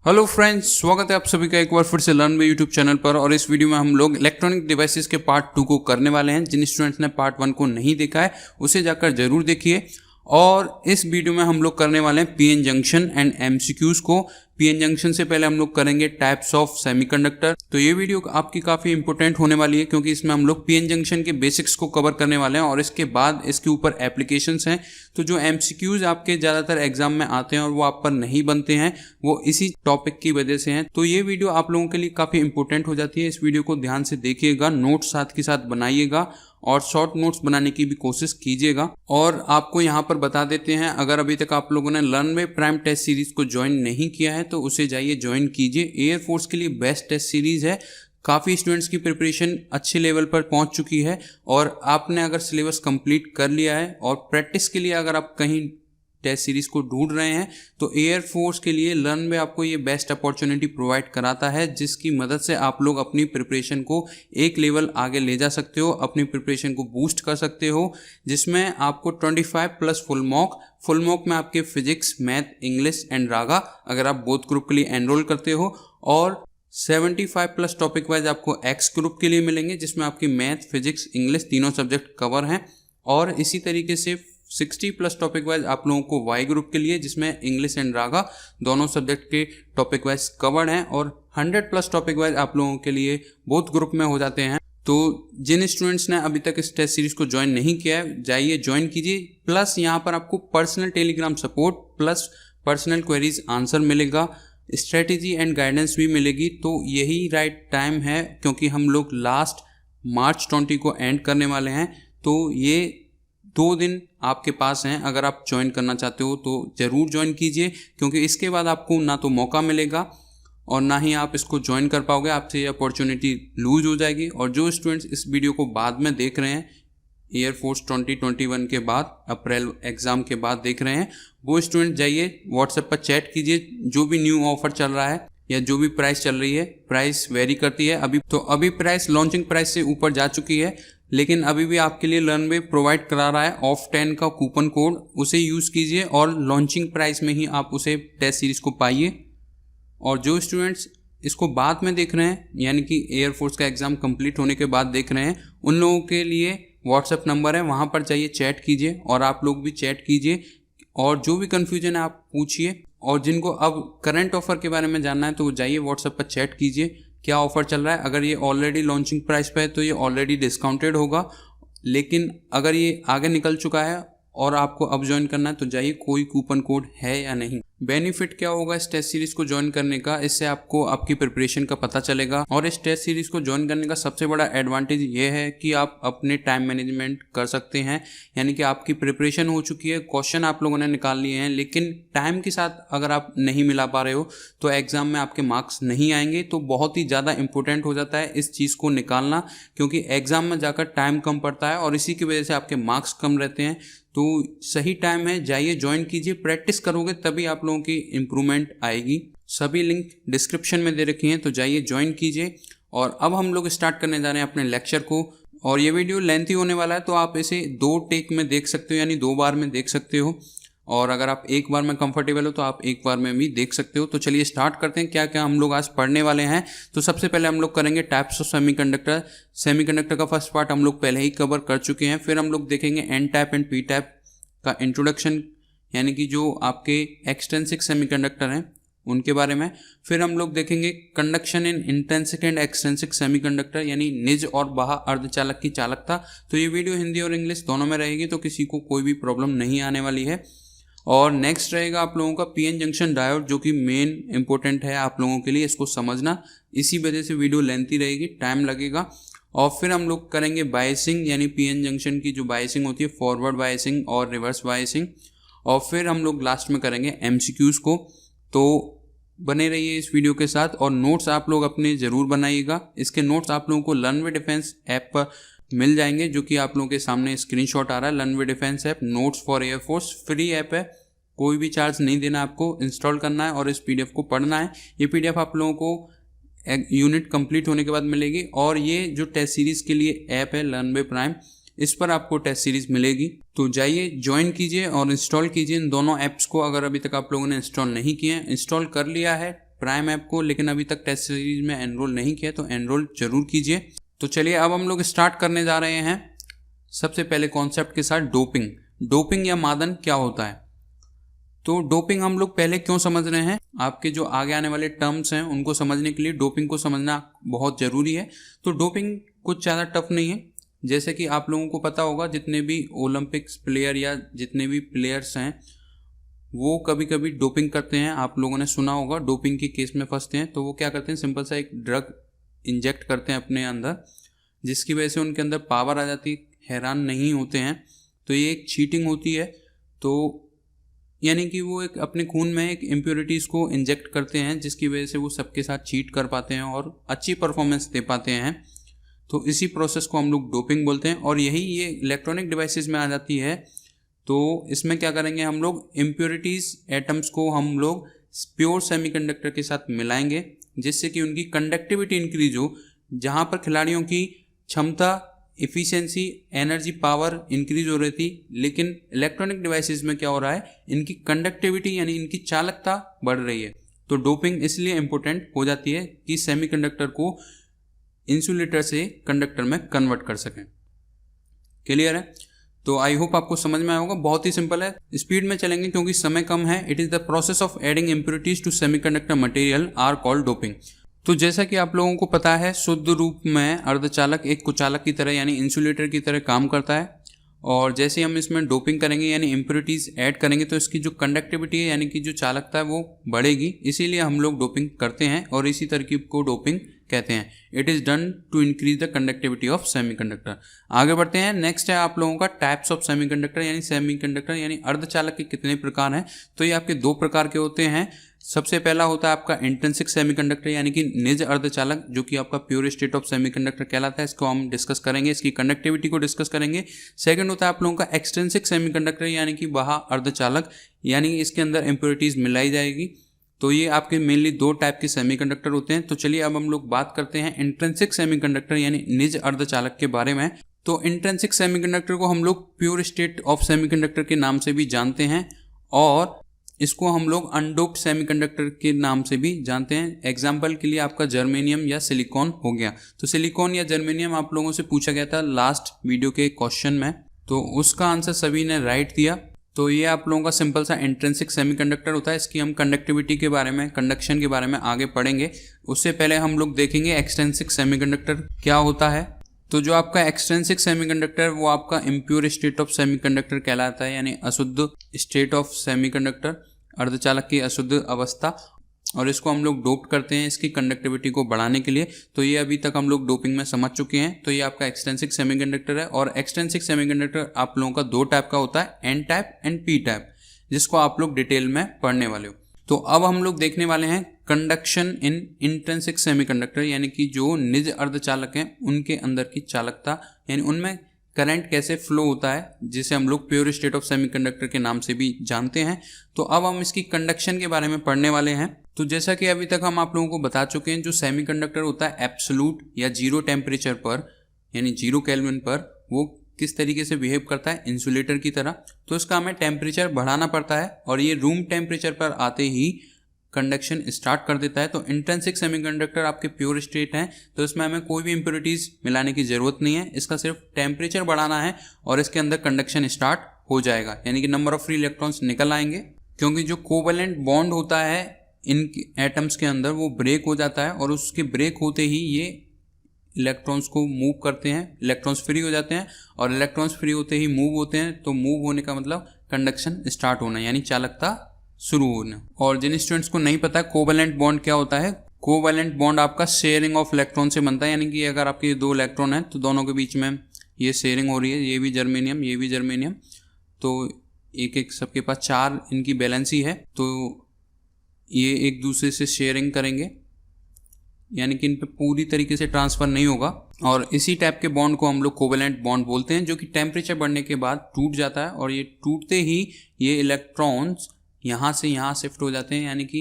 Hello friends, स्वागत है आप सभी का एक बार फिर से लर्न बाय यूट्यूब चैनल पर। और इस वीडियो में हम लोग इलेक्ट्रॉनिक डिवाइसेस के पार्ट 2 को करने वाले हैं। जिन स्टूडेंट्स ने पार्ट 1 को नहीं देखा है उसे जाकर जरूर देखिए। और इस वीडियो में हम लोग करने वाले हैं पीएन जंक्शन एंड एमसीक्यूज को। पीएन जंक्शन से पहले हम लोग करेंगे टाइप्स ऑफ सेमीकंडक्टर। तो ये वीडियो आपकी काफ़ी इंपॉर्टेंट होने वाली है क्योंकि इसमें हम लोग पीएन जंक्शन के बेसिक्स को कवर करने वाले हैं और इसके बाद इसके ऊपर एप्लीकेशंस हैं। तो जो एमसीक्यूज आपके ज़्यादातर एग्जाम में आते हैं और वो आप पर नहीं बनते हैं वो इसी टॉपिक की वजह से हैं। तो ये वीडियो आप लोगों के लिए काफ़ी इंपॉर्टेंट हो जाती है। इस वीडियो को ध्यान से देखिएगा, नोट्स साथ के साथ बनाइएगा और शॉर्ट नोट्स बनाने की भी कोशिश कीजिएगा। और आपको यहाँ पर बता देते हैं, अगर अभी तक आप लोगों ने learn by prime test series को ज्वाइन नहीं किया है तो उसे जाइए ज्वाइन कीजिए। एयरफोर्स के लिए बेस्ट टेस्ट सीरीज है। काफ़ी स्टूडेंट्स की प्रिपरेशन अच्छे लेवल पर पहुंच चुकी है और आपने अगर सिलेबस कंप्लीट कर लिया है और प्रैक्टिस के लिए अगर आप कहीं टेस्ट सीरीज को ढूंढ रहे हैं तो एयरफोर्स के लिए लर्न में आपको ये बेस्ट अपॉर्चुनिटी प्रोवाइड कराता है, जिसकी मदद से आप लोग अपनी प्रिपरेशन को एक लेवल आगे ले जा सकते हो, अपनी प्रिपरेशन को बूस्ट कर सकते हो। जिसमें आपको 25 प्लस फुल मॉक में आपके फिजिक्स, मैथ, इंग्लिश एंड रागा अगर आप बोथ ग्रुप के लिए एनरोल करते हो, और 75 प्लस टॉपिक वाइज आपको एक्स ग्रुप के लिए मिलेंगे जिसमें आपकी मैथ, फिजिक्स, इंग्लिश तीनों सब्जेक्ट कवर हैं। और इसी तरीके से 60 प्लस टॉपिक वाइज आप लोगों को वाई ग्रुप के लिए जिसमें इंग्लिश एंड रागा दोनों सब्जेक्ट के टॉपिक वाइज कवर्ड हैं, और 100 प्लस टॉपिक वाइज आप लोगों के लिए बोथ ग्रुप में हो जाते हैं। तो जिन स्टूडेंट्स ने अभी तक इस टेस्ट सीरीज को ज्वाइन नहीं किया है जाइए ज्वाइन कीजिए। प्लस यहाँ पर आपको personal Telegram support plus personal queries answer मिलेगा, स्ट्रेटेजी एंड गाइडेंस भी मिलेगी। तो यही राइट टाइम है क्योंकि हम लोग लास्ट मार्च 20 को एंड करने वाले हैं। तो ये 2 दिन आपके पास हैं, अगर आप ज्वाइन करना चाहते हो तो ज़रूर ज्वाइन कीजिए क्योंकि इसके बाद आपको ना तो मौका मिलेगा और ना ही आप इसको ज्वाइन कर पाओगे, आपसे ये अपॉर्चुनिटी लूज हो जाएगी। और जो स्टूडेंट्स इस वीडियो को बाद में देख रहे हैं, एयरफोर्स 2021 के बाद, अप्रैल एग्ज़ाम के बाद देख रहे हैं, वो स्टूडेंट जाइए व्हाट्सएप पर चैट कीजिए। जो भी न्यू ऑफर चल रहा है या जो भी प्राइस चल रही है, प्राइस वेरी करती है अभी प्राइस लॉन्चिंग प्राइस से ऊपर जा चुकी है, लेकिन अभी भी आपके लिए लर्न बाय प्रोवाइड करा रहा है ऑफ 10 का कूपन कोड, उसे यूज़ कीजिए और लॉन्चिंग प्राइस में ही आप उसे टेस्ट सीरीज को पाइए। और जो स्टूडेंट्स इसको बाद में देख रहे हैं यानी कि एयरफोर्स का एग्ज़ाम कंप्लीट होने के बाद देख रहे हैं, उन लोगों के लिए व्हाट्सएप नंबर है, वहाँ पर जाइए चैट कीजिए और आप लोग भी चैट कीजिए और जो भी कन्फ्यूजन है आप पूछिए। और जिनको अब करंट ऑफर के बारे में जानना है तो जाइए व्हाट्सएप पर चैट कीजिए, क्या ऑफर चल रहा है। अगर ये ऑलरेडी लॉन्चिंग प्राइस पे है तो ये ऑलरेडी डिस्काउंटेड होगा, लेकिन अगर ये आगे निकल चुका है और आपको अब ज्वाइन करना है तो जाइए कोई कूपन कोड है या नहीं। बेनिफिट क्या होगा इस टेस्ट सीरीज को ज्वाइन करने का, इससे आपको आपकी प्रिपरेशन का पता चलेगा। और इस टेस्ट सीरीज को ज्वाइन करने का सबसे बड़ा एडवांटेज ये है कि आप अपने टाइम मैनेजमेंट कर सकते हैं, यानी कि आपकी प्रिपरेशन हो चुकी है, क्वेश्चन आप लोगों ने निकाल लिए हैं, लेकिन टाइम के साथ अगर आप नहीं मिला पा रहे हो तो एग्जाम में आपके मार्क्स नहीं आएंगे। तो बहुत ही ज़्यादा इंपॉर्टेंट हो जाता है इस चीज़ को निकालना, क्योंकि एग्जाम में जाकर टाइम कम पड़ता है और इसी की वजह से आपके मार्क्स कम रहते हैं। तो सही टाइम है, जाइए ज्वाइन कीजिए, प्रैक्टिस करोगे तभी आप लोगों की इम्प्रूवमेंट आएगी। सभी लिंक डिस्क्रिप्शन में दे रखी हैं, तो जाइए ज्वाइन कीजिए। और अब हम लोग स्टार्ट करने जा रहे हैं अपने लेक्चर को। और ये वीडियो लेंथी होने वाला है तो आप इसे 2 टेक में देख सकते हो, यानी 2 बार में देख सकते हो। और अगर आप एक बार में कंफर्टेबल हो तो आप एक बार में भी देख सकते हो। तो चलिए स्टार्ट करते हैं क्या क्या हम लोग आज पढ़ने वाले हैं। तो सबसे पहले हम लोग करेंगे टाइप्स ऑफ सेमीकंडक्टर। सेमीकंडक्टर का फर्स्ट पार्ट हम लोग पहले ही कवर कर चुके हैं। फिर हम लोग देखेंगे N type and P type का इंट्रोडक्शन, यानी कि जो आपके एक्सट्रिंसिक सेमीकंडक्टर हैं उनके बारे में। फिर हम लोग देखेंगे conduction in intrinsic and extrinsic semiconductor, यानी निज और बाह्य अर्धचालक की चालकता। तो ये वीडियो हिंदी और इंग्लिश दोनों में रहेगी, तो किसी को कोई भी प्रॉब्लम नहीं आने वाली है। और नेक्स्ट रहेगा आप लोगों का पीएन जंक्शन डायोड, जो कि मेन इंपॉर्टेंट है आप लोगों के लिए, इसको समझना। इसी वजह से वीडियो लेंथी रहेगी, टाइम लगेगा। और फिर हम लोग करेंगे बायसिंग, यानी पीएन जंक्शन की जो बायसिंग होती है, फॉरवर्ड बायसिंग और रिवर्स बायसिंग। और फिर हम लोग लास्ट में करेंगे एमसीक्यूज को। तो बने रहिए इस वीडियो के साथ और नोट्स आप लोग अपने ज़रूर बनाइएगा। इसके नोट्स आप लोगों को लर्न बाय डिफेंस ऐप पर मिल जाएंगे, जो कि आप लोगों के सामने स्क्रीनशॉट आ रहा है। Learn by defence app, notes for air force, free app है, कोई भी चार्ज नहीं देना, आपको इंस्टॉल करना है और इस पीडीएफ को पढ़ना है। ये पीडीएफ आप लोगों को यूनिट कंप्लीट होने के बाद मिलेगी। और ये जो टेस्ट सीरीज़ के लिए ऐप है लर्न बाय प्राइम, इस पर आपको टेस्ट सीरीज मिलेगी। तो जाइए ज्वाइन कीजिए और इंस्टॉल कीजिए इन दोनों ऐप्स को। अगर अभी तक आप लोगों ने इंस्टॉल नहीं किए हैं, इंस्टॉल कर लिया है, प्राइम ऐप को, लेकिन अभी तक टेस्ट सीरीज में एनरोल नहीं किया तो एनरोल जरूर कीजिए। तो चलिए अब हम लोग स्टार्ट करने जा रहे हैं सबसे पहले कॉन्सेप्ट के साथ, डोपिंग। डोपिंग या मादन क्या होता है? तो डोपिंग हम लोग पहले क्यों समझ रहे हैं, आपके जो आगे आने वाले टर्म्स हैं उनको समझने के लिए डोपिंग को समझना बहुत ज़रूरी है। तो डोपिंग कुछ ज़्यादा टफ नहीं है। जैसे कि आप लोगों को पता होगा, जितने भी ओलंपिक्स प्लेयर या जितने भी प्लेयर्स हैं वो कभी कभी डोपिंग करते हैं। आप लोगों ने सुना होगा, डोपिंग के केस में फंसते हैं तो वो क्या करते हैं, सिंपल सा एक ड्रग इंजेक्ट करते हैं अपने अंदर, जिसकी वजह से उनके अंदर पावर आ जाती है, हैरान नहीं होते हैं। तो ये एक चीटिंग होती है। तो यानी कि वो एक अपने खून में एक इम्प्योरिटीज़ को इंजेक्ट करते हैं, जिसकी वजह से वो सबके साथ चीट कर पाते हैं और अच्छी परफॉर्मेंस दे पाते हैं। तो इसी प्रोसेस को हम लोग डोपिंग बोलते हैं। और यही ये इलेक्ट्रॉनिक डिवाइसेस में आ जाती है। तो इसमें क्या करेंगे, हम लोग इम्प्योरिटीज़ एटम्स को हम लोग प्योर सेमीकंडक्टर के साथ मिलाएंगे, जिससे कि उनकी कंडक्टिविटी इंक्रीज हो। जहाँ पर खिलाड़ियों की क्षमता, इफ़िशियंसी, एनर्जी, पावर इंक्रीज हो रही थी, लेकिन इलेक्ट्रॉनिक डिवाइसेस में क्या हो रहा है, इनकी कंडक्टिविटी यानी इनकी चालकता बढ़ रही है। तो डोपिंग इसलिए इम्पोर्टेंट हो जाती है कि सेमीकंडक्टर को इंसुलेटर से कंडक्टर में कन्वर्ट कर सकें। क्लियर है? तो आई होप आपको समझ में आया होगा। बहुत ही सिंपल है, स्पीड में चलेंगे क्योंकि समय कम है। It is the process of adding impurities to semiconductor material are called doping. तो जैसा कि आप लोगों को पता है, शुद्ध रूप में अर्धचालक एक कुचालक की तरह यानी इंसुलेटर की तरह काम करता है। और जैसे हम इसमें डोपिंग करेंगे यानी इम्प्योरिटीज़ ऐड करेंगे तो इसकी जो कंडक्टिविटी है यानी कि जो चालकता है वो बढ़ेगी। इसीलिए हम लोग डोपिंग करते हैं और इसी तरकीब को डोपिंग कहते हैं। It is done to increase the conductivity of semiconductor. आगे बढ़ते हैं। नेक्स्ट है आप लोगों का टाइप्स ऑफ सेमीकंडक्टर यानी सेमीकंडक्टर यानी अर्धचालक के कितने प्रकार हैं। तो ये आपके दो प्रकार के होते हैं। सबसे पहला होता है आपका इंट्रिंसिक सेमीकंडक्टर यानी कि निज अर्धचालक, जो कि आपका प्योर स्टेट ऑफ सेमीकंडक्टर कहलाता है। इसको हम डिस्कस करेंगे, इसकी कंडक्टिविटी को डिस्कस करेंगे। सेकंड होता है आप लोगों का एक्सट्रिंसिक सेमीकंडक्टर यानी कि बाह्य अर्धचालक, यानी इसके अंदर इम्प्योरिटीज मिलाई जाएगी। तो ये आपके मेनली दो टाइप के सेमीकंडक्टर होते हैं। तो चलिए अब हम लोग बात करते हैं इंट्रिंसिक सेमीकंडक्टर यानी निज अर्धचालक के बारे में। तो इंट्रिंसिक सेमीकंडक्टर को हम लोग प्योर स्टेट ऑफ सेमीकंडक्टर के नाम से भी जानते हैं और इसको हम लोग अनडोप्ड सेमीकंडक्टर के नाम से भी जानते हैं। एग्जाम्पल के लिए आपका जर्मेनियम या सिलिकॉन हो गया। तो सिलिकॉन या जर्मेनियम आप लोगों से पूछा गया था लास्ट वीडियो के क्वेश्चन में, तो उसका आंसर सभी ने राइट दिया। तो ये आप लोगों का सिंपल सा इंट्रिंसिक सेमीकंडक्टर होता है। इसकी हम कंडक्टिविटी के बारे में, कंडक्शन के बारे में आगे पढ़ेंगे। उससे पहले हम लोग देखेंगे एक्सट्रिंसिक सेमीकंडक्टर क्या होता है। तो जो आपका एक्सट्रिंसिक सेमीकंडक्टर वो आपका इम्प्योर स्टेट ऑफ सेमीकंडक्टर कहलाता है, यानी अशुद्ध स्टेट ऑफ सेमीकंडक्टर, अर्धचालक की अशुद्ध अवस्था। और इसको हम लोग डोप करते हैं इसकी कंडक्टिविटी को बढ़ाने के लिए। तो ये अभी तक हम लोग डोपिंग में समझ चुके हैं। तो ये आपका एक्सट्रिंसिक सेमीकंडक्टर है। और एक्सट्रिंसिक सेमीकंडक्टर आप लोगों का दो टाइप का होता है, N type and P type, जिसको आप लोग डिटेल में पढ़ने वाले हो। तो अब हम लोग देखने वाले हैं कंडक्शन इन इंट्रिंसिक सेमीकंडक्टर, यानी कि जो निज अर्धचालक हैं उनके अंदर की चालकता, यानी उनमें करंट कैसे फ्लो होता है, जिसे हम लोग प्योर स्टेट ऑफ सेमीकंडक्टर के नाम से भी जानते हैं। तो अब हम इसकी कंडक्शन के बारे में पढ़ने वाले हैं। तो जैसा कि अभी तक हम आप लोगों को बता चुके हैं, जो सेमीकंडक्टर होता है एब्सोल्यूट या जीरो टेम्परेचर पर यानी 0 केल्विन पर वो किस तरीके से बिहेव करता है, इंसुलेटर की तरह। तो इसका हमें टेम्परेचर बढ़ाना पड़ता है और ये रूम टेम्परेचर पर आते ही कंडक्शन स्टार्ट कर देता है। तो इंट्रिंसिक सेमीकंडक्टर आपके प्योर स्टेट हैं, तो इसमें हमें कोई भी इम्प्योरिटीज मिलाने की जरूरत नहीं है। इसका सिर्फ टेम्परेचर बढ़ाना है और इसके अंदर कंडक्शन स्टार्ट हो जाएगा, यानी कि नंबर ऑफ फ्री इलेक्ट्रॉन्स निकल आएंगे। क्योंकि जो कोवेलेंट बॉन्ड होता है इन एटम्स के अंदर वो ब्रेक हो जाता है और उसके ब्रेक होते ही ये इलेक्ट्रॉन्स को मूव करते हैं, इलेक्ट्रॉन्स फ्री हो जाते हैं और इलेक्ट्रॉन्स फ्री होते ही मूव होते हैं। तो मूव होने का मतलब कंडक्शन स्टार्ट होना, यानी चालकता शुरू होना। और जिन स्टूडेंट्स को नहीं पता कोवेलेंट बॉन्ड क्या होता है, कोवेलेंट बॉन्ड आपका शेयरिंग ऑफ इलेक्ट्रॉन से बनता है। यानी कि अगर आपके दो इलेक्ट्रॉन हैं तो दोनों के बीच में ये शेयरिंग हो रही है, ये भी जर्मेनियम ये भी जर्मेनियम, तो एक एक सबके पास 4 इनकी बैलेंसी है, तो ये एक दूसरे से शेयरिंग करेंगे, यानी कि इन पे पूरी तरीके से ट्रांसफ़र नहीं होगा। और इसी टाइप के बॉन्ड को हम लोग कोवेलेंट बॉन्ड बोलते हैं, जो कि टेम्परेचर बढ़ने के बाद टूट जाता है और ये टूटते ही ये इलेक्ट्रॉन्स यहाँ से यहाँ शिफ्ट हो जाते हैं, यानी कि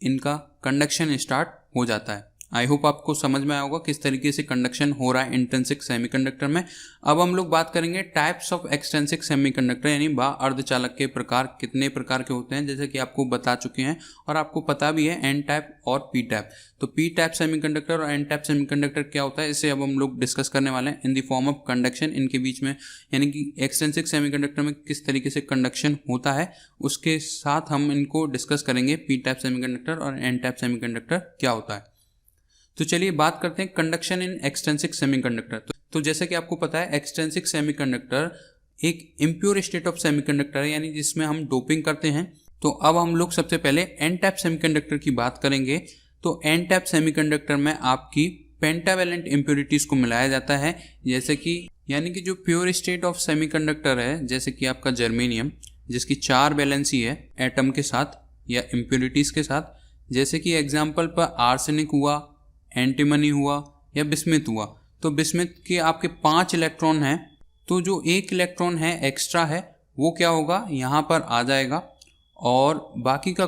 इनका कंडक्शन स्टार्ट हो जाता है। आई होप आपको समझ में आया होगा किस तरीके से कंडक्शन हो रहा है इंट्रिंसिक सेमीकंडक्टर में। अब हम लोग बात करेंगे टाइप्स ऑफ एक्सट्रिंसिक सेमीकंडक्टर, यानी अर्धचालक के प्रकार कितने प्रकार के होते हैं, जैसे कि आपको बता चुके हैं और आपको पता भी है एन टाइप और पी टाइप। तो पी टाइप सेमीकंडक्टर और एन टाइप सेमीकंडक्टर क्या होता है, इसे अब हम लोग डिस्कस करने वाले हैं in the form of conduction इनके बीच में, यानी कि एक्सट्रिंसिक सेमीकंडक्टर में किस तरीके से कंडक्शन होता है उसके साथ हम इनको डिस्कस करेंगे। पी टाइप सेमीकंडक्टर और एन टाइप सेमीकंडक्टर क्या होता है। तो चलिए बात करते हैं कंडक्शन इन एक्सट्रिंसिक सेमीकंडक्टर। तो जैसे कि आपको पता है एक्सट्रिंसिक सेमीकंडक्टर एक इम्प्योर स्टेट ऑफ सेमीकंडक्टर है, यानी जिसमें हम डोपिंग करते हैं। तो अब हम लोग सबसे पहले एन टाइप सेमीकंडक्टर की बात करेंगे। तो एन टाइप सेमीकंडक्टर में आपकी पेंटावेलेंट इम्प्योरिटीज को मिलाया जाता है, जैसे कि यानी कि जो प्योर स्टेट ऑफ सेमीकंडक्टर है, जैसे कि आपका जर्मेनियम जिसकी 4 वैलेंसी है एटम के साथ या इम्प्योरिटीज के साथ, जैसे कि एग्जाम्पल पर आर्सेनिक हुआ, एंटीमनी हुआ या बिस्मिथ हुआ। तो बिस्मिथ के आपके 5 इलेक्ट्रॉन हैं, तो जो 1 इलेक्ट्रॉन है एक्स्ट्रा है वो क्या होगा, यहाँ पर आ जाएगा और बाकी का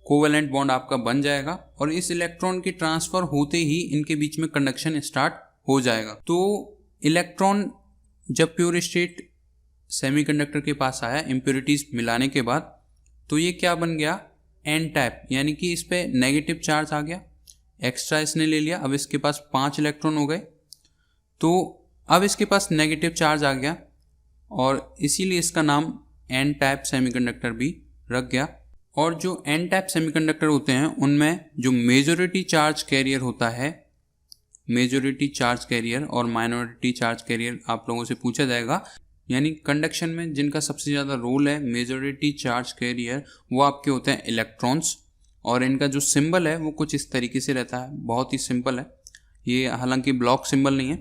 कोवेलेंट बॉन्ड आपका बन जाएगा और इस इलेक्ट्रॉन के ट्रांसफर होते ही इनके बीच में कंडक्शन स्टार्ट हो जाएगा। तो इलेक्ट्रॉन जब प्योर स्टेट सेमीकंडक्टर के पास आया इम्प्योरिटीज मिलाने के बाद, तो ये क्या बन गया, एन टाइप, यानी कि इस पे नेगेटिव चार्ज आ गया, एक्स्ट्रा इसने ले लिया, अब इसके पास 5 इलेक्ट्रॉन हो गए, तो अब इसके पास नेगेटिव चार्ज आ गया और इसीलिए इसका नाम एन टाइप सेमीकंडक्टर भी रख गया। और जो एन टाइप सेमीकंडक्टर होते हैं उनमें जो मेजॉरिटी चार्ज कैरियर होता है, मेजॉरिटी चार्ज कैरियर और माइनॉरिटी चार्ज कैरियर आप लोगों से पूछा जाएगा, यानी कंडक्शन में जिनका सबसे ज़्यादा रोल है मेजॉरिटी चार्ज कैरियर, वो आपके होते हैं इलेक्ट्रॉन्स। और इनका जो सिंबल है वो कुछ इस तरीके से रहता है, बहुत ही सिंपल है ये, हालांकि ब्लॉक सिंबल नहीं है,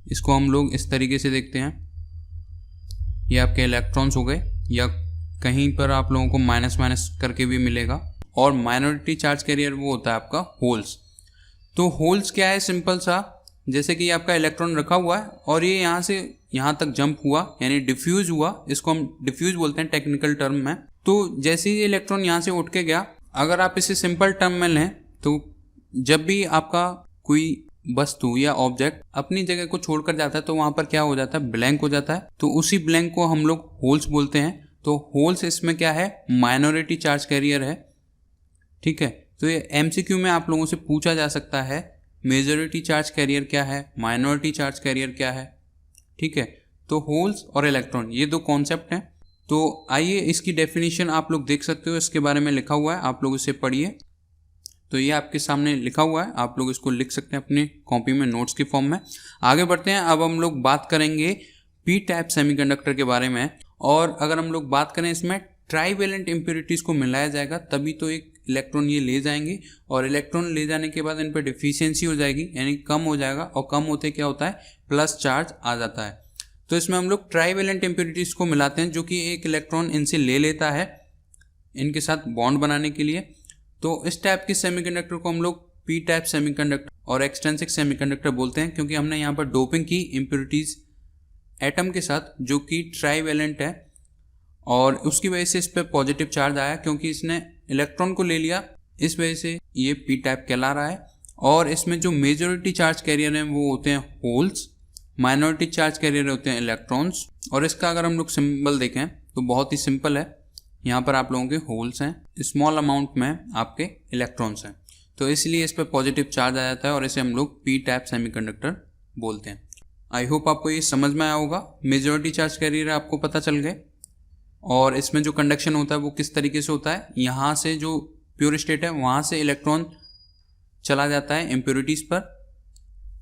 इसको हम लोग इस तरीके से देखते हैं। ये आपके इलेक्ट्रॉन्स हो गए, या कहीं पर आप लोगों को माइनस माइनस करके भी मिलेगा। और माइनॉरिटी चार्ज कैरियर वो होता है आपका होल्स। तो होल्स क्या है, सिंपल सा, जैसे कि आपका इलेक्ट्रॉन रखा हुआ है और ये यहाँ से यहाँ तक जंप हुआ यानी डिफ्यूज हुआ, इसको हम डिफ्यूज बोलते हैं टेक्निकल टर्म में। तो जैसे ही इलेक्ट्रॉन यहाँ से उठ के गया, अगर आप इसे सिंपल टर्म में लें तो जब भी आपका कोई वस्तु या ऑब्जेक्ट अपनी जगह को छोड़कर जाता है तो वहाँ पर क्या हो जाता है, ब्लैंक हो जाता है। तो उसी ब्लैंक को हम लोग होल्स बोलते हैं। तो होल्स इसमें क्या है, माइनॉरिटी चार्ज कैरियर है, ठीक है। तो ये एमसीक्यू में आप लोगों से पूछा जा सकता है मेजॉरिटी चार्ज कैरियर क्या है, माइनॉरिटी चार्ज कैरियर क्या है, ठीक है। तो होल्स और इलेक्ट्रॉन ये 2 कॉन्सेप्ट हैं। तो आइए इसकी डेफिनेशन आप लोग देख सकते हो, इसके बारे में लिखा हुआ है, आप लोग इसे पढ़िए। तो ये आपके सामने लिखा हुआ है, आप लोग इसको लिख सकते हैं अपनी कॉपी में नोट्स की फॉर्म में। आगे बढ़ते हैं, अब हम लोग बात करेंगे पी टाइप सेमीकंडक्टर के बारे में। और अगर हम लोग बात करें इसमें ट्राईवेलेंट इम्प्योरिटीज को मिलाया जाएगा तभी तो एक इलेक्ट्रॉन ये ले जाएंगे, और इलेक्ट्रॉन ले जाने के बाद इन पर डिफिशियंसी हो जाएगी, यानी कम हो जाएगा, और कम होते क्या होता है, प्लस चार्ज आ जाता है। तो इसमें हम लोग ट्राईवेलेंट इम्प्योरिटीज को मिलाते हैं, जो कि एक इलेक्ट्रॉन इनसे ले लेता है इनके साथ बॉन्ड बनाने के लिए। तो इस टाइप के सेमीकंडक्टर को हम लोग पी टाइप सेमीकंडक्टर और एक्सट्रिंसिक सेमीकंडक्टर बोलते हैं, क्योंकि हमने यहाँ पर डोपिंग की इम्प्योरिटीज एटम के साथ जो कि ट्राईवेलेंट है, और उसकी वजह से इस पर पॉजिटिव चार्ज आया क्योंकि इसने इलेक्ट्रॉन को ले लिया, इस वजह से ये पी टाइप कहला रहा है। और इसमें जो मेजॉरिटी चार्ज कैरियर हैं वो होते हैं होल्स, माइनॉरिटी चार्ज कैरियर होते हैं इलेक्ट्रॉन्स। और इसका अगर हम लोग सिंबल देखें तो बहुत ही सिंपल है, यहाँ पर आप लोगों के होल्स हैं, स्मॉल अमाउंट में आपके इलेक्ट्रॉन्स हैं, तो इसलिए इस पर पॉजिटिव चार्ज आ जाता है और इसे हम लोग पी टाइप सेमीकंडक्टर बोलते हैं। आई होप आपको ये समझ में आया होगा, मेजॉरिटी चार्ज कैरियर आपको पता चल गए, और इसमें जो कंडक्शन होता है वो किस तरीके से होता है, यहाँ से जो प्योर स्टेट है वहाँ से इलेक्ट्रॉन चला जाता है इम्प्योरिटीज़ पर,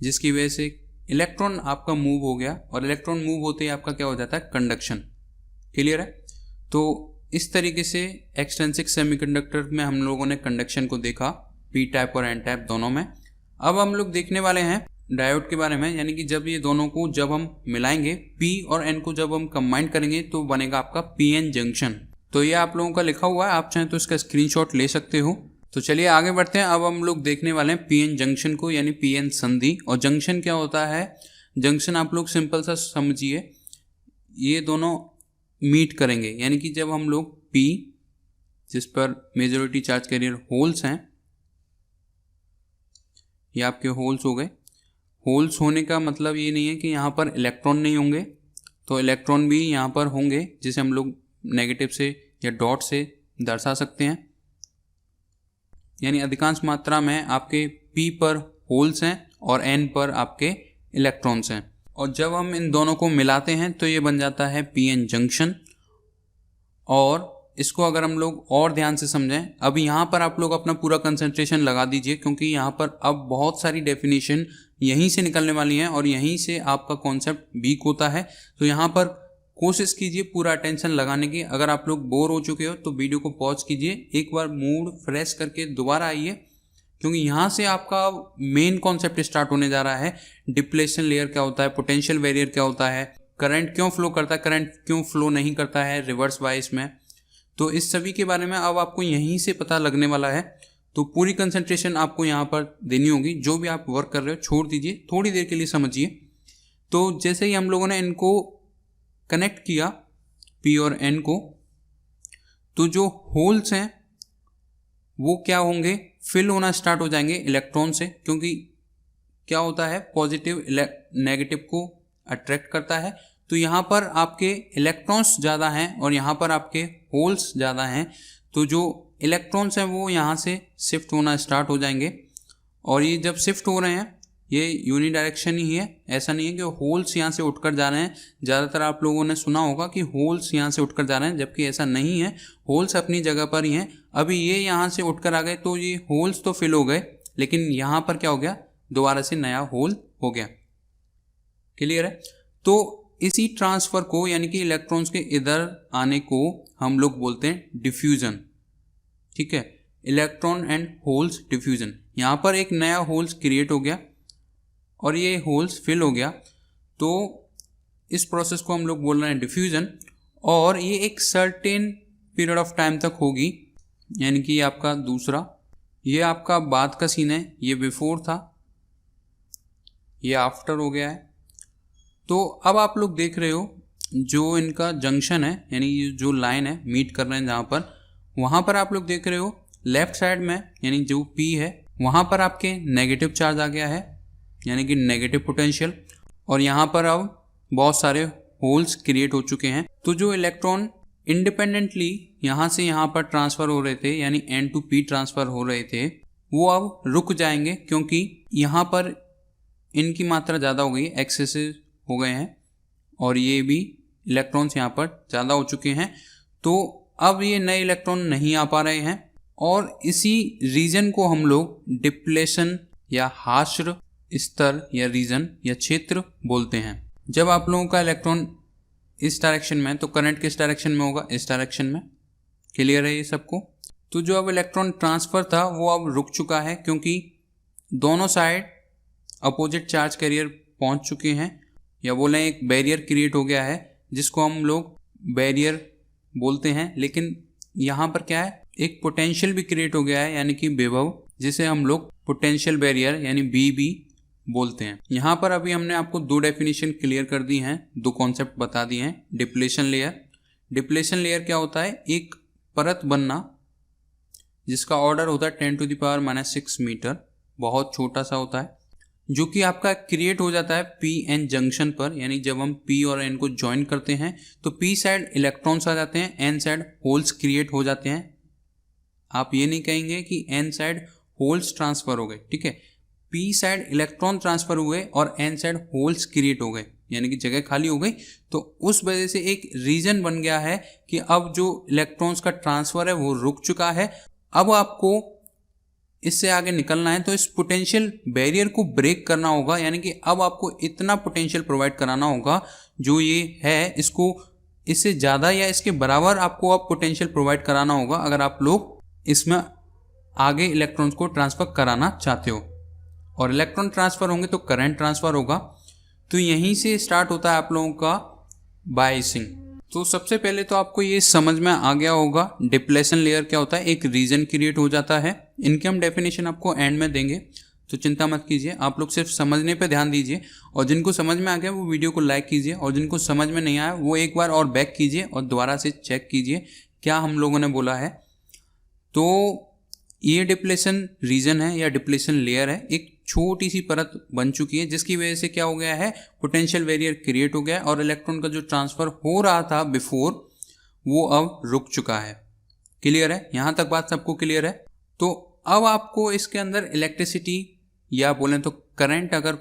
जिसकी वजह से इलेक्ट्रॉन आपका मूव हो गया, और इलेक्ट्रॉन मूव होते ही आपका क्या हो जाता है, कंडक्शन। क्लियर है। तो इस तरीके से एक्सट्रिंसिक सेमीकंडक्टर में हम लोगों ने कंडक्शन को देखा, पी टाइप और एन टाइप दोनों में। अब हम लोग देखने वाले हैं डायोड के बारे में, यानी कि जब ये दोनों को जब हम मिलाएंगे, P और N को जब हम कंबाइन करेंगे तो बनेगा आपका PN जंक्शन। तो ये आप लोगों का लिखा हुआ है, आप चाहें तो इसका स्क्रीनशॉट ले सकते हो। तो चलिए आगे बढ़ते हैं। अब हम लोग देखने वाले हैं PN जंक्शन को, यानी PN संधि। और जंक्शन क्या होता है, जंक्शन आप लोग सिंपल सा समझिए, ये दोनों मीट करेंगे, यानी कि जब हम लोग P जिस पर मेजॉरिटी चार्ज कैरियर होल्स हैं, ये आपके होल्स हो गए। होल्स होने का मतलब ये नहीं है कि यहाँ पर इलेक्ट्रॉन नहीं होंगे, तो इलेक्ट्रॉन भी यहाँ पर होंगे, जिसे हम लोग नेगेटिव से या डॉट से दर्शा सकते हैं। यानी अधिकांश मात्रा में आपके P पर होल्स हैं और N पर आपके इलेक्ट्रॉन्स हैं। और जब हम इन दोनों को मिलाते हैं तो ये बन जाता है PN जंक्शन। और इसको अगर हम लोग और ध्यान से समझें, अब यहाँ पर आप लोग अपना पूरा कंसंट्रेशन लगा दीजिए, क्योंकि यहाँ पर अब बहुत सारी डेफिनेशन यहीं से निकलने वाली हैं और यहीं से आपका कॉन्सेप्ट वीक होता है। तो यहाँ पर कोशिश कीजिए पूरा अटेंशन लगाने की। अगर आप लोग बोर हो चुके हो तो वीडियो को पॉज कीजिए, एक बार मूड फ्रेश करके दोबारा आइए, क्योंकि यहाँ से आपका मेन कॉन्सेप्ट स्टार्ट होने जा रहा है। डिप्लेशन लेयर क्या होता है, पोटेंशियल बैरियर क्या होता है, करंट क्यों फ्लो करता है, करंट क्यों फ्लो नहीं करता है रिवर्स बायस में, तो इस सभी के बारे में अब आपको यहीं से पता लगने वाला है। तो पूरी कंसंट्रेशन आपको यहाँ पर देनी होगी। जो भी आप वर्क कर रहे हो छोड़ दीजिए, थोड़ी देर के लिए समझिए। तो जैसे ही हम लोगों ने इनको कनेक्ट किया P और N को, तो जो होल्स हैं वो क्या होंगे, फिल होना स्टार्ट हो जाएंगे इलेक्ट्रॉन से, क्योंकि क्या होता है पॉजिटिव नेगेटिव को अट्रैक्ट करता है। तो यहाँ पर आपके इलेक्ट्रॉन्स ज़्यादा हैं और यहाँ पर आपके होल्स ज़्यादा हैं, तो जो इलेक्ट्रॉन्स हैं वो यहाँ से शिफ्ट होना स्टार्ट हो जाएंगे। और ये जब शिफ्ट हो रहे हैं ये यूनिडायरेक्शन ही है, ऐसा नहीं है कि होल्स यहाँ से उठकर जा रहे हैं। ज़्यादातर आप लोगों ने सुना होगा कि होल्स यहाँ से उठकर जा रहे हैं, जबकि ऐसा नहीं है, होल्स अपनी जगह पर ही हैं। अभी ये यहाँ से उठकर आ गए तो ये होल्स तो फिल हो गए, लेकिन यहाँ पर क्या हो गया, दोबारा से नया होल हो गया। क्लियर है? तो इसी ट्रांसफर को, यानी कि इलेक्ट्रॉन्स के इधर आने को हम लोग बोलते हैं डिफ्यूजन। ठीक है, इलेक्ट्रॉन एंड होल्स डिफ्यूजन। यहाँ पर एक नया होल्स क्रिएट हो गया और ये होल्स फिल हो गया, तो इस प्रोसेस को हम लोग बोल रहे हैं डिफ्यूजन। और ये एक सर्टेन पीरियड ऑफ टाइम तक होगी, यानी कि आपका दूसरा, ये आपका बाद का सीन है, ये बिफोर था, ये आफ्टर हो गया है। तो अब आप लोग देख रहे हो जो इनका जंक्शन है, यानी ये जो लाइन है मीट कर रहे हैं जहाँ पर, वहाँ पर आप लोग देख रहे हो लेफ्ट साइड में, यानी जो P है वहाँ पर आपके नेगेटिव चार्ज आ गया है, यानी कि नेगेटिव पोटेंशियल। और यहाँ पर अब बहुत सारे होल्स क्रिएट हो चुके हैं। तो जो इलेक्ट्रॉन इंडिपेंडेंटली यहाँ से यहाँ पर ट्रांसफ़र हो रहे थे, यानी N to P ट्रांसफ़र हो रहे थे, वो अब रुक जाएंगे, क्योंकि यहाँ पर इनकी मात्रा ज़्यादा हो गई, एक्सेसिव हो गए हैं, और ये भी इलेक्ट्रॉन्स यहाँ पर ज़्यादा हो चुके हैं। तो अब ये नए इलेक्ट्रॉन नहीं आ पा रहे हैं, और इसी रीजन को हम लोग डिप्लेशन या हाश्र स्तर या रीजन या क्षेत्र बोलते हैं। जब आप लोगों का इलेक्ट्रॉन इस डायरेक्शन में, तो करंट किस डायरेक्शन में होगा, इस डायरेक्शन में। क्लियर है ये सबको? तो जो अब इलेक्ट्रॉन ट्रांसफ़र था वो अब रुक चुका है, क्योंकि दोनों साइड अपोजिट चार्ज कैरियर पहुंच चुके हैं, या बोलें एक बैरियर क्रिएट हो गया है, जिसको हम लोग बैरियर बोलते हैं। लेकिन यहाँ पर क्या है, एक पोटेंशियल भी क्रिएट हो गया है, यानी कि विभव, जिसे हम लोग पोटेंशियल बैरियर यानी BB बोलते हैं। यहाँ पर अभी हमने आपको दो डेफिनेशन क्लियर कर दी हैं, दो कॉन्सेप्ट बता दिए हैं। डिप्लेशन लेयर, डिप्लेशन लेयर क्या होता है, एक परत बनना जिसका ऑर्डर होता है 10⁻⁻⁶ मीटर, बहुत छोटा सा होता है, जो कि आपका क्रिएट हो जाता है PN जंक्शन पर। यानी जब हम P और N को ज्वाइन करते हैं तो P साइड इलेक्ट्रॉन्स आ जाते हैं, N साइड होल्स क्रिएट हो जाते हैं। आप ये नहीं कहेंगे कि N साइड होल्स ट्रांसफ़र हो गए, ठीक है, P साइड इलेक्ट्रॉन ट्रांसफ़र हुए और N साइड होल्स क्रिएट हो गए, यानी कि जगह खाली हो गई। तो उस वजह से एक रीजन बन गया है कि अब जो इलेक्ट्रॉन्स का ट्रांसफ़र है वो रुक चुका है। अब आपको इससे आगे निकलना है तो इस पोटेंशियल बैरियर को ब्रेक करना होगा, यानी कि अब आपको इतना पोटेंशियल प्रोवाइड कराना होगा, जो ये है इसको इससे ज़्यादा या इसके बराबर आपको अब पोटेंशियल प्रोवाइड कराना होगा, अगर आप लोग इसमें आगे इलेक्ट्रॉन्स को ट्रांसफ़र कराना चाहते हो। और इलेक्ट्रॉन ट्रांसफ़र होंगे तो करंट ट्रांसफ़र होगा। तो यहीं से स्टार्ट होता है आप लोगों का बायसिंग। तो सबसे पहले तो आपको ये समझ में आ गया होगा डिप्लेशन लेयर क्या होता है, एक रीजन क्रिएट हो जाता है। इनके हम डेफिनेशन आपको एंड में देंगे, तो चिंता मत कीजिए, आप लोग सिर्फ समझने पे ध्यान दीजिए। और जिनको समझ में आ गया वो वीडियो को लाइक कीजिए, और जिनको समझ में नहीं आया वो एक बार और बैक कीजिए और दोबारा से चेक कीजिए क्या हम लोगों ने बोला है। तो ये डिप्लेशन रीजन है या डिप्लेशन लेयर है, एक छोटी सी परत बन चुकी है, जिसकी वजह से क्या हो गया है, पोटेंशियल बैरियर क्रिएट हो गया है और इलेक्ट्रॉन का जो ट्रांसफर हो रहा था बिफोर वो अब रुक चुका है। क्लियर है? यहाँ तक बात सबको क्लियर है? तो अब आपको इसके अंदर इलेक्ट्रिसिटी या बोलें तो करंट अगर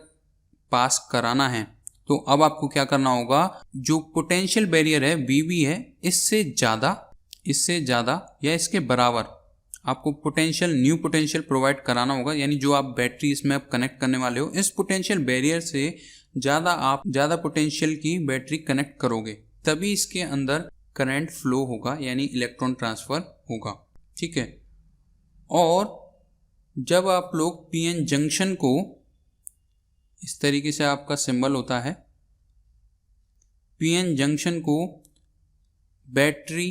पास कराना है तो अब आपको क्या करना होगा, जो पोटेंशियल बैरियर है VB है, इससे ज़्यादा या इसके बराबर आपको न्यू पोटेंशियल प्रोवाइड कराना होगा। यानी जो आप बैटरी इसमें आप कनेक्ट करने वाले हो, इस पोटेंशियल बैरियर से ज़्यादा पोटेंशियल की बैटरी कनेक्ट करोगे, तभी इसके अंदर करंट फ्लो होगा, यानी इलेक्ट्रॉन ट्रांसफर होगा। ठीक है। और जब आप लोग PN जंक्शन को इस तरीके से आपका सिंबल होता है, PN जंक्शन को बैटरी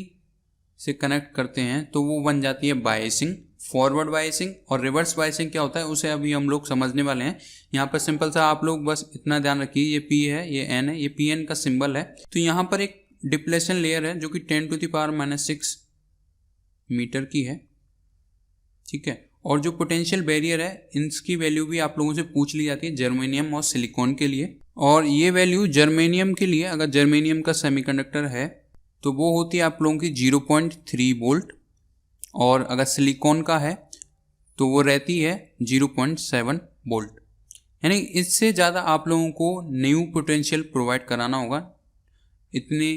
से कनेक्ट करते हैं तो वो बन जाती है बायसिंग, फॉरवर्ड बायसिंग। और रिवर्स बायसिंग क्या होता है उसे अभी हम लोग समझने वाले हैं। यहाँ पर सिंपल सा आप लोग बस इतना ध्यान रखिए, ये P है, ये N है, ये PN का सिंबल है। तो यहाँ पर एक डिप्लेशन लेयर है जो कि 10⁻⁻6 मीटर की है। ठीक है। और जो पोटेंशियल बैरियर है, इसकी वैल्यू भी आप लोगों से पूछ ली जाती है जर्मेनियम और सिलिकॉन के लिए। और ये वैल्यू जर्मेनियम के लिए, अगर जर्मेनियम का सेमीकंडक्टर है तो वो होती है आप लोगों की 0.3 वोल्ट, और अगर सिलिकॉन का है तो वो रहती है 0.7 वोल्ट। यानी इससे ज़्यादा आप लोगों को न्यू पोटेंशियल प्रोवाइड कराना होगा। इतने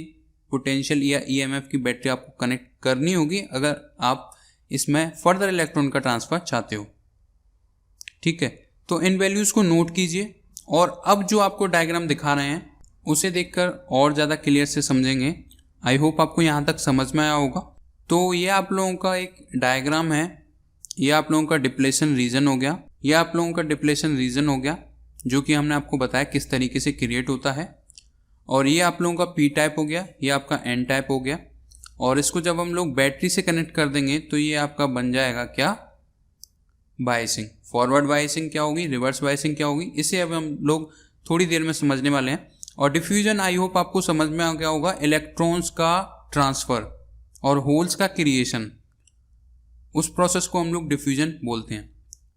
पोटेंशियल या EMF की बैटरी आपको कनेक्ट करनी होगी अगर आप इसमें फर्दर इलेक्ट्रॉन का ट्रांसफर चाहते हो। ठीक है। तो इन वैल्यूज़ को नोट कीजिए, और अब जो आपको डायग्राम दिखा रहे हैं उसे देखकर और ज़्यादा क्लियर से समझेंगे। आई होप आपको यहाँ तक समझ में आया होगा। तो ये आप लोगों का एक डायग्राम है, ये आप लोगों का डिप्लेशन रीजन हो गया, ये आप लोगों का डिप्लेशन रीजन हो गया जो कि हमने आपको बताया किस तरीके से क्रिएट होता है। और ये आप लोगों का P टाइप हो गया, ये आपका N टाइप हो गया। और इसको जब हम लोग बैटरी से कनेक्ट कर देंगे तो ये आपका बन जाएगा क्या, बायसिंग। फॉरवर्ड बायसिंग क्या होगी, रिवर्स बायसिंग क्या होगी, इसे अब हम लोग थोड़ी देर में समझने वाले हैं। और डिफ्यूजन आई होप आपको समझ में आ गया होगा, इलेक्ट्रॉन्स का ट्रांसफर और होल्स का क्रिएशन, उस प्रोसेस को हम लोग डिफ्यूजन बोलते हैं।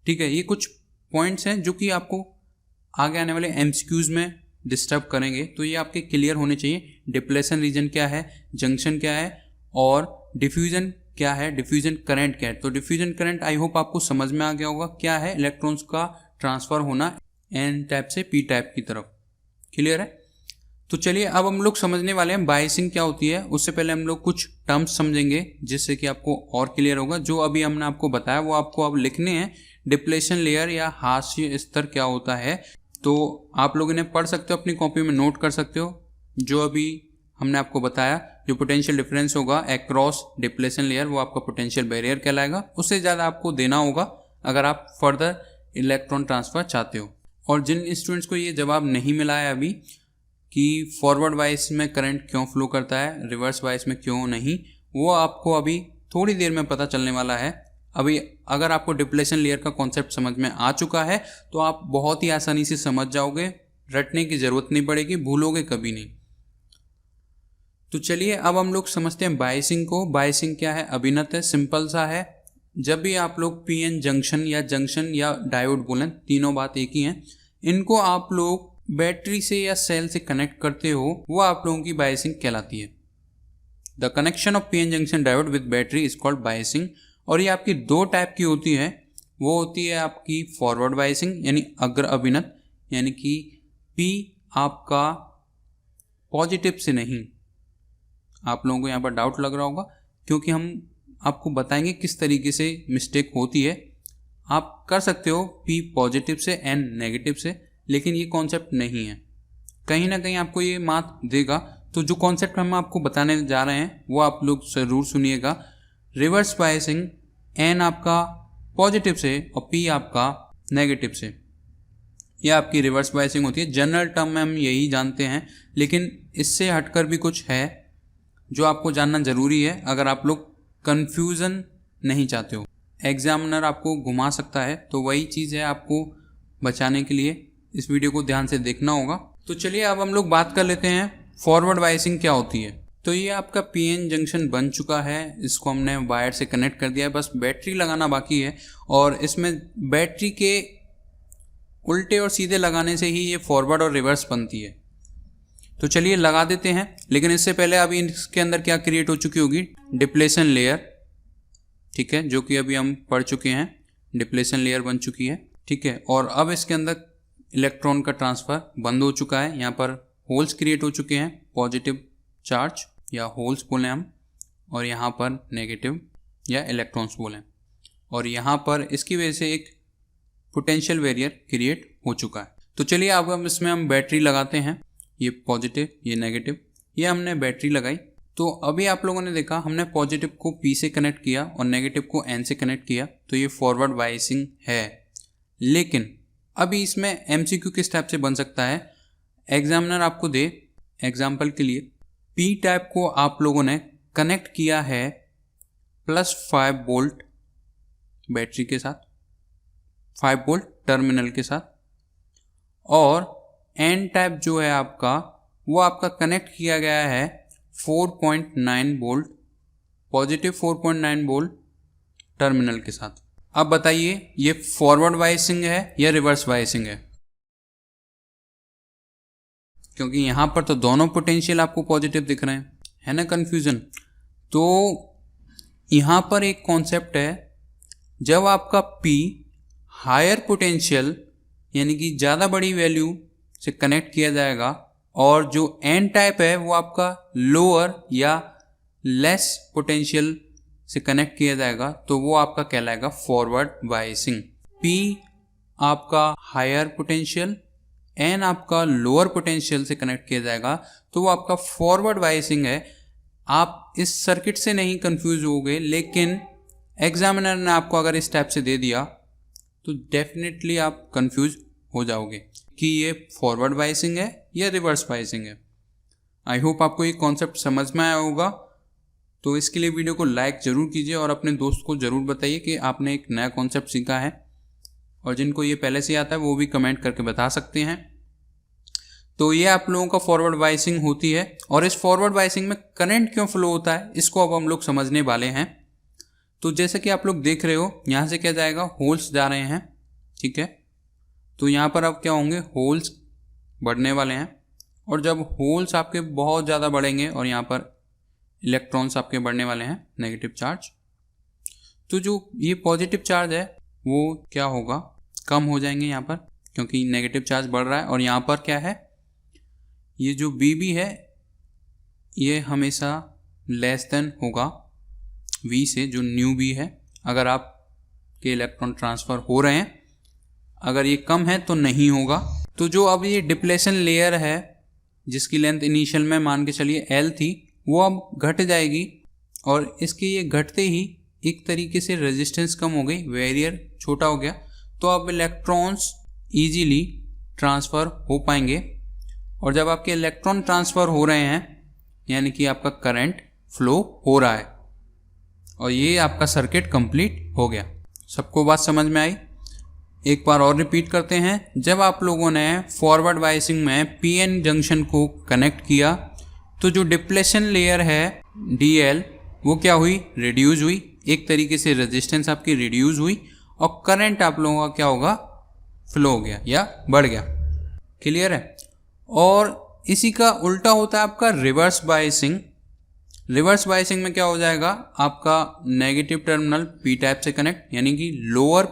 ठीक है। ये कुछ पॉइंट्स हैं जो कि आपको आगे आने वाले MCQs में डिस्टर्ब करेंगे, तो ये आपके क्लियर होने चाहिए। डिप्लेशन रीजन क्या है, जंक्शन क्या है, और डिफ्यूजन क्या है, डिफ्यूजन करंट क्या है। तो डिफ्यूजन करंट आई होप आपको समझ में आ गया होगा क्या है, इलेक्ट्रॉन्स का ट्रांसफर होना N टाइप से P टाइप की तरफ। क्लियर है? तो चलिए अब हम लोग समझने वाले हैं बायसिंग क्या होती है। उससे पहले हम लोग कुछ टर्म्स समझेंगे जिससे कि आपको और क्लियर होगा। जो अभी हमने आपको बताया वो आपको अब लिखने हैं। डिप्लेशन लेयर या हाशिया स्तर क्या होता है, तो आप लोग इन्हें पढ़ सकते हो, अपनी कॉपी में नोट कर सकते हो। जो अभी हमने आपको बताया, जो पोटेंशियल डिफरेंस होगा अक्रॉस डिप्लेशन लेयर, वो आपका पोटेंशियल बैरियर कहलाएगा। उससे ज़्यादा आपको देना होगा अगर आप फर्दर इलेक्ट्रॉन ट्रांसफर चाहते हो। और जिन स्टूडेंट्स को ये जवाब नहीं मिला है अभी कि फॉरवर्ड वाइस में करंट क्यों फ्लो करता है, रिवर्स वाइस में क्यों नहीं, वो आपको अभी थोड़ी देर में पता चलने वाला है। अभी अगर आपको डिप्लेशन लेयर का कॉन्सेप्ट समझ में आ चुका है तो आप बहुत ही आसानी से समझ जाओगे, रटने की ज़रूरत नहीं पड़ेगी, भूलोगे कभी नहीं। तो चलिए अब हम लोग समझते हैं बायसिंग को। बायसिंग क्या है, अभिनत है, सिंपल सा है। जब भी आप लोग PN जंक्शन या डायोड बोलें, तीनों बात एक ही हैं, इनको आप लोग बैटरी से या सेल से कनेक्ट करते हो, वो आप लोगों की बायसिंग कहलाती है। The connection of PN junction diode with battery is called biasing. और ये आपकी दो टाइप की होती है। वो होती है आपकी फॉरवर्ड बायसिंग यानी अग्र अभिनत, यानी कि P आपका पॉजिटिव से नहीं। आप लोगों को यहाँ पर डाउट लग रहा होगा क्योंकि हम आपको बताएंगे किस तरीके से मिस्टेक होती है। आप कर सकते हो P पॉजिटिव से N नेगेटिव से, लेकिन ये कॉन्सेप्ट नहीं है। कहीं ना कहीं आपको ये मात देगा। तो जो कॉन्सेप्ट हम आपको बताने जा रहे हैं वो आप लोग ज़रूर सुनिएगा। रिवर्स बायसिंग, N आपका पॉजिटिव से और P आपका नेगेटिव से, ये आपकी रिवर्स बायसिंग होती है। जनरल टर्म में हम यही जानते हैं, लेकिन इससे हटकर भी कुछ है जो आपको जानना ज़रूरी है अगर आप लोग कन्फ्यूज़न नहीं चाहते हो। एग्जामिनर आपको घुमा सकता है, तो वही चीज़ है, आपको बचाने के लिए इस वीडियो को ध्यान से देखना होगा। तो चलिए अब हम लोग बात कर लेते हैं फॉरवर्ड बायसिंग क्या होती है। तो ये आपका PN जंक्शन बन चुका है, इसको हमने वायर से कनेक्ट कर दिया है, बस बैटरी लगाना बाकी है। और इसमें बैटरी के उल्टे और सीधे लगाने से ही ये फॉरवर्ड और रिवर्स बनती है। तो चलिए लगा देते हैं, लेकिन इससे पहले अभी इसके अंदर क्या क्रिएट हो चुकी होगी, डिप्लेशन लेयर, ठीक है, जो कि अभी हम पढ़ चुके हैं, डिप्लेशन लेयर बन चुकी है, ठीक है। और अब इसके अंदर इलेक्ट्रॉन का ट्रांसफर बंद हो चुका है, यहाँ पर होल्स क्रिएट हो चुके हैं, पॉजिटिव चार्ज या होल्स बोलें हम, और यहाँ पर नेगेटिव या इलेक्ट्रॉन्स बोलें, और यहाँ पर इसकी वजह से एक पोटेंशियल बैरियर क्रिएट हो चुका है। तो चलिए अब हम इसमें बैटरी लगाते हैं, ये पॉजिटिव ये नेगेटिव, ये हमने बैटरी लगाई। तो अभी आप लोगों ने देखा हमने पॉजिटिव को P से कनेक्ट किया और नेगेटिव को N से कनेक्ट किया, तो ये फॉरवर्ड बायसिंग है। लेकिन अभी इसमें MCQ किस टाइप से बन सकता है, एग्जामिनर आपको दे एग्जाम्पल के लिए P टाइप को आप लोगों ने कनेक्ट किया है +5 वोल्ट बैटरी के साथ, 5 वोल्ट टर्मिनल के साथ, और N टाइप जो है आपका वो आपका कनेक्ट किया गया है 4.9 वोल्ट, पॉजिटिव 4.9 वोल्ट टर्मिनल के साथ। अब बताइए ये फॉरवर्ड बायसिंग है या रिवर्स बायसिंग है, क्योंकि यहां पर तो दोनों पोटेंशियल आपको पॉजिटिव दिख रहे हैं, है ना कंफ्यूजन। तो यहां पर एक कॉन्सेप्ट है, जब आपका P हायर पोटेंशियल यानी कि ज़्यादा बड़ी वैल्यू से कनेक्ट किया जाएगा, और जो N टाइप है वो आपका लोअर या लेस पोटेंशियल से कनेक्ट किया जाएगा, तो वो आपका कहलाएगा फॉरवर्ड बायसिंग। P आपका हायर पोटेंशियल, N आपका लोअर पोटेंशियल से कनेक्ट किया जाएगा, तो वो आपका फॉरवर्ड बायसिंग है। आप इस सर्किट से नहीं कंफ्यूज होगे, लेकिन एग्जामिनर ने आपको अगर इस टाइप से दे दिया तो डेफिनेटली आप कंफ्यूज हो जाओगे कि ये फॉरवर्ड बायसिंग है या रिवर्स बायसिंग है। आई होप आपको ये कॉन्सेप्ट समझ में आया होगा। तो इसके लिए वीडियो को लाइक ज़रूर कीजिए और अपने दोस्त को ज़रूर बताइए कि आपने एक नया कॉन्सेप्ट सीखा है, और जिनको ये पहले से आता है वो भी कमेंट करके बता सकते हैं। तो ये आप लोगों का फॉरवर्ड बायसिंग होती है, और इस फॉरवर्ड बायसिंग में करंट क्यों फ्लो होता है इसको अब हम लोग समझने वाले हैं। तो जैसे कि आप लोग देख रहे हो, यहाँ से क्या जाएगा, होल्स जा रहे हैं, ठीक है। तो यहाँ पर अब क्या होंगे, होल्स बढ़ने वाले हैं, और जब होल्स आपके बहुत ज़्यादा बढ़ेंगे और यहाँ पर इलेक्ट्रॉन्स आपके बढ़ने वाले हैं, नेगेटिव चार्ज, तो जो ये पॉजिटिव चार्ज है वो क्या होगा, कम हो जाएंगे यहाँ पर, क्योंकि नेगेटिव चार्ज बढ़ रहा है। और यहाँ पर क्या है, ये जो BB है ये हमेशा लेस देन होगा V से, जो न्यू B है, अगर आपके इलेक्ट्रॉन ट्रांसफ़र हो रहे हैं, अगर ये कम है तो नहीं होगा। तो जो अब ये डिप्लेशन लेयर है जिसकी लेंथ इनिशियल में मान के चलिए L थी, वो अब घट जाएगी, और इसके ये घटते ही एक तरीके से रेजिस्टेंस कम हो गई, बैरियर छोटा हो गया, तो अब इलेक्ट्रॉन्स इजीली ट्रांसफ़र हो पाएंगे। और जब आपके इलेक्ट्रॉन ट्रांसफ़र हो रहे हैं यानी कि आपका करंट फ्लो हो रहा है, और ये आपका सर्किट कंप्लीट हो गया। सबको बात समझ में आई? एक बार और रिपीट करते हैं। जब आप लोगों ने फॉरवर्ड बायसिंग में PN जंक्शन को कनेक्ट किया, तो जो डिप्लेशन लेयर है DL वो क्या हुई, रिड्यूस हुई, एक तरीके से रेजिस्टेंस आपकी रिड्यूस हुई, और करंट आप लोगों का क्या होगा, फ्लो हो गया या बढ़ गया। क्लियर है? और इसी का उल्टा होता है आपका रिवर्स बायसिंग। रिवर्स बायसिंग में क्या हो जाएगा, आपका नेगेटिव टर्मिनल P टाइप से कनेक्ट, यानी कि लोअर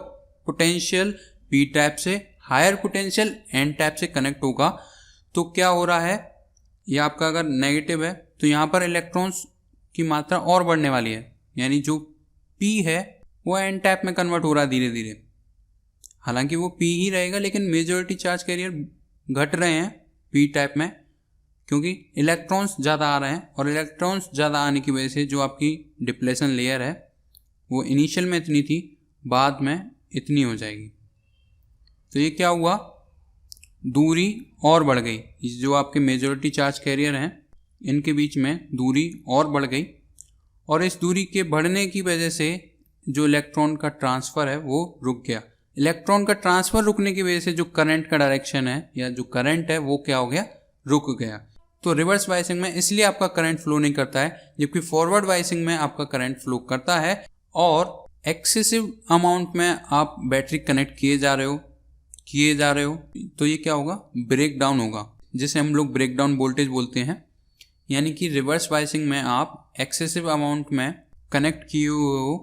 पोटेंशियल P टाइप से हायर पोटेंशियल N टाइप से कनेक्ट होगा। तो क्या हो रहा है, ये आपका अगर नेगेटिव है तो यहाँ पर इलेक्ट्रॉन्स की मात्रा और बढ़ने वाली है, यानी जो P है वो N टाइप में कन्वर्ट हो रहा है धीरे धीरे। हालांकि वो P ही रहेगा, लेकिन मेजॉरिटी चार्ज कैरियर घट रहे हैं P टाइप में, क्योंकि इलेक्ट्रॉन्स ज़्यादा आ रहे हैं, और इलेक्ट्रॉन्स ज़्यादा आने की वजह से जो आपकी डिप्लेशन लेयर है वो इनिशियल में इतनी थी, बाद में इतनी हो जाएगी। तो ये क्या हुआ, दूरी और बढ़ गई, जो आपके मेजॉरिटी चार्ज कैरियर हैं इनके बीच में दूरी और बढ़ गई, और इस दूरी के बढ़ने की वजह से जो इलेक्ट्रॉन का ट्रांसफ़र है वो रुक गया। इलेक्ट्रॉन का ट्रांसफ़र रुकने की वजह से जो करंट का डायरेक्शन है या जो करंट है वो क्या हो गया, रुक गया। तो रिवर्स बायसिंग में इसलिए आपका करंट फ्लो नहीं करता है, जबकि फॉरवर्ड बायसिंग में आपका करंट फ्लो करता है, और एक्सेसिव अमाउंट में आप बैटरी कनेक्ट किए जा रहे हो, किए जा रहे हो तो ये क्या होगा, ब्रेक डाउन होगा, जिसे हम लोग ब्रेक डाउन वोल्टेज बोलते हैं। यानी कि रिवर्स बायसिंग में आप एक्सेसिव अमाउंट में कनेक्ट किए हुए हो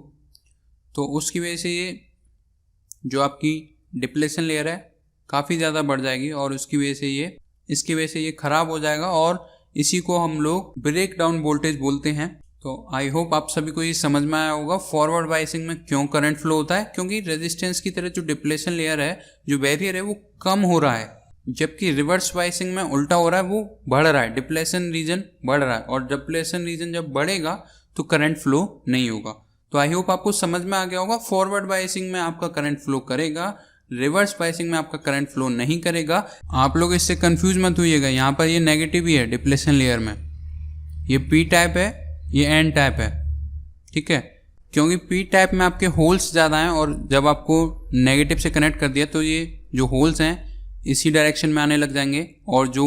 तो उसकी वजह से ये जो आपकी डिप्लेशन लेयर है काफ़ी ज़्यादा बढ़ जाएगी और इसकी वजह से ये ख़राब हो जाएगा और इसी को हम लोग ब्रेक डाउन वोल्टेज बोलते हैं। तो आई होप आप सभी को ये समझ में आया होगा फॉरवर्ड बायसिंग में क्यों करंट फ्लो होता है, क्योंकि रेजिस्टेंस की तरह जो डिप्लेशन लेयर है, जो बैरियर है, वो कम हो रहा है, जबकि रिवर्स बायसिंग में उल्टा हो रहा है, वो बढ़ रहा है, डिप्लेशन रीजन बढ़ रहा है और डिप्लेशन रीजन जब बढ़ेगा तो करंट फ्लो नहीं होगा। तो आई होप आपको समझ में आ गया होगा, फॉरवर्ड बायसिंग में आपका करंट फ्लो करेगा, रिवर्स बायसिंग में आपका करंट फ्लो नहीं करेगा। आप लोग इससे कंफ्यूज मत होइएगा, यहाँ पर ये नेगेटिव ही है डिप्लेशन लेयर में, ये पी टाइप है, ये एन टाइप है, ठीक है, क्योंकि पी टाइप में आपके होल्स ज़्यादा हैं और जब आपको नेगेटिव से कनेक्ट कर दिया तो ये जो होल्स हैं इसी डायरेक्शन में आने लग जाएंगे और जो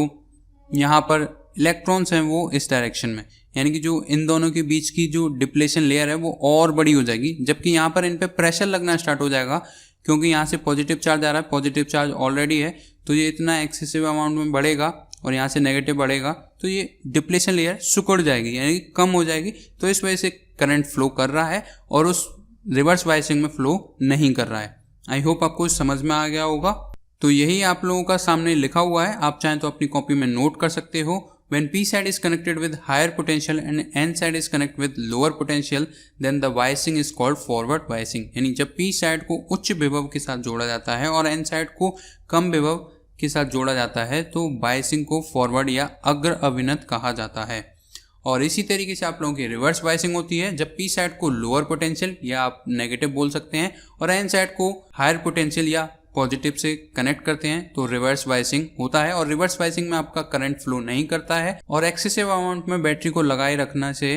यहाँ पर इलेक्ट्रॉन्स हैं वो इस डायरेक्शन में, यानी कि जो इन दोनों के बीच की जो डिप्लेशन लेयर है वो और बड़ी हो जाएगी, जबकि यहाँ पर इन पे प्रेशर लगना स्टार्ट हो जाएगा, क्योंकि यहाँ से पॉजिटिव चार्ज आ रहा है, पॉजिटिव चार्ज ऑलरेडी है, तो ये इतना एक्सेसिव अमाउंट में बढ़ेगा और यहाँ से नेगेटिव बढ़ेगा तो ये डिप्लेशन लेयर सिकुड़ जाएगी, यानी कि कम हो जाएगी। तो इस वजह से करंट फ्लो कर रहा है और उस रिवर्स बायसिंग में फ्लो नहीं कर रहा है। आई होप आपको समझ में आ गया होगा। तो यही आप लोगों का सामने लिखा हुआ है, आप चाहें तो अपनी कॉपी में नोट कर सकते हो। When P side is connected with higher potential and N side is connected with lower potential, then the biasing is called forward biasing। यानी जब P side को उच्च विभव के साथ जोड़ा जाता है और N side को कम विभव के साथ जोड़ा जाता है तो बायसिंग को फॉरवर्ड या अग्र अविनत कहा जाता है। और इसी तरीके से आप लोगों की रिवर्स बायसिंग होती है जब P साइड को लोअर पोटेंशियल या आप नेगेटिव बोल सकते हैं और N साइड को हायर पोटेंशियल या पॉजिटिव से कनेक्ट करते हैं तो रिवर्स बायसिंग होता है। और रिवर्स बायसिंग में आपका करंट फ्लो नहीं करता है और एक्सेसिव अमाउंट में बैटरी को लगाए रखने से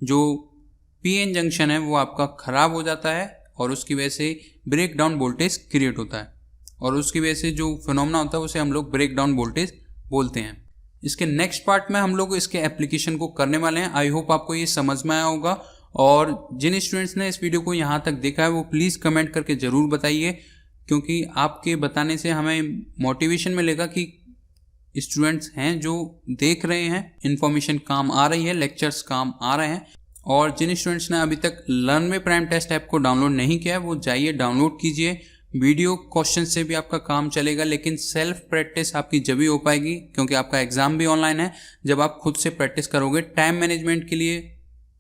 जो पीएन जंक्शन है वो आपका खराब हो जाता है और उसकी वजह से ब्रेक डाउन वोल्टेज क्रिएट होता है और उसकी वजह से जो फिनोमेना होता है उसे हम लोग ब्रेक डाउन वोल्टेज बोलते हैं। इसके नेक्स्ट पार्ट में हम लोग इसके एप्लीकेशन को करने वाले हैं। आई होप आपको ये समझ में आया होगा और जिन स्टूडेंट्स ने इस वीडियो को यहाँ तक देखा है वो प्लीज़ कमेंट करके ज़रूर बताइए, क्योंकि आपके बताने से हमें मोटिवेशन मिलेगा कि स्टूडेंट्स हैं जो देख रहे हैं, इन्फॉर्मेशन काम आ रही है, लेक्चर्स काम आ रहे हैं। और जिन स्टूडेंट्स ने अभी तक learn with prime test app को डाउनलोड नहीं किया है वो जाइए डाउनलोड कीजिए। वीडियो क्वेश्चन से भी आपका काम चलेगा, लेकिन सेल्फ प्रैक्टिस आपकी जब ही हो पाएगी क्योंकि आपका एग्जाम भी ऑनलाइन है। जब आप खुद से प्रैक्टिस करोगे, टाइम मैनेजमेंट के लिए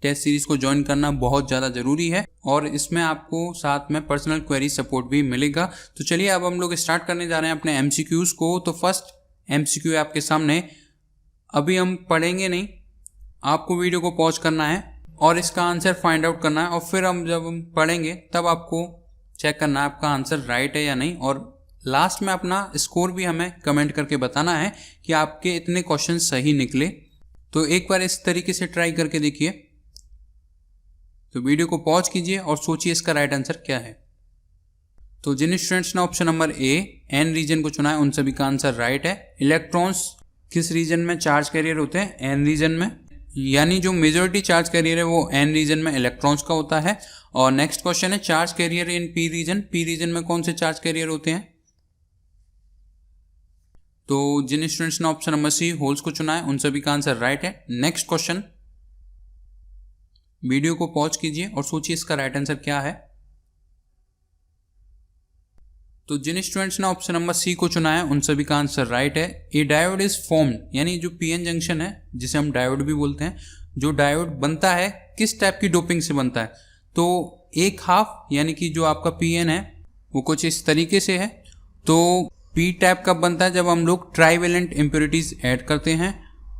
टेस्ट सीरीज को ज्वाइन करना बहुत ज़्यादा ज़रूरी है और इसमें आपको साथ में पर्सनल क्वेरी सपोर्ट भी मिलेगा। तो चलिए अब हम लोग स्टार्ट करने जा रहे हैं अपने एमसीक्यूज़ को। तो फर्स्ट एमसीक्यू है आपके सामने, अभी हम पढ़ेंगे नहीं, आपको वीडियो को पॉज करना है और इसका आंसर फाइंड आउट करना है और फिर जब हम पढ़ेंगे तब आपको चेक करना है आपका आंसर राइट है या नहीं। और लास्ट में अपना स्कोर भी हमें कमेंट करके बताना है कि आपके इतने क्वेश्चन सही निकले। तो एक बार इस तरीके से ट्राई करके देखिए। तो वीडियो को पॉज कीजिए और सोचिए इसका राइट आंसर क्या है। तो जिन स्टूडेंट्स ने option number A N region को चुना है उन सभी का आंसर राइट है। इलेक्ट्रॉन्स किस रीजन में चार्ज कैरियर होते हैं? एन रीजन में, यानी जो मेजॉरिटी चार्ज कैरियर है वो एन रीजन में इलेक्ट्रॉन्स का होता है। और नेक्स्ट क्वेश्चन है charge carrier in P region, P region में कौन से चार्ज कैरियर होते हैं? तो जिन स्टूडेंट्स ने ऑप्शन नंबर सी होल्स को चुना है उन सभी का आंसर राइट है। नेक्स्ट क्वेश्चन, वीडियो को पॉज कीजिए और सोचिए इसका राइट आंसर क्या है। तो जिन स्टूडेंट्स ने ऑप्शन नंबर सी को चुना है उन सभी का आंसर राइट है। ए डायोड इज फॉर्म्ड, यानी जो पीएन जंक्शन है जिसे हम डायोड भी बोलते हैं, जो डायोड बनता है किस टाइप की डोपिंग से बनता है? तो एक हाफ, यानी कि जो आपका पीएन है वो कुछ इस तरीके से है। तो पी टाइप कब बनता है? जब हम लोग ट्राईवेलेंट इम्प्योरिटीज ऐड करते हैं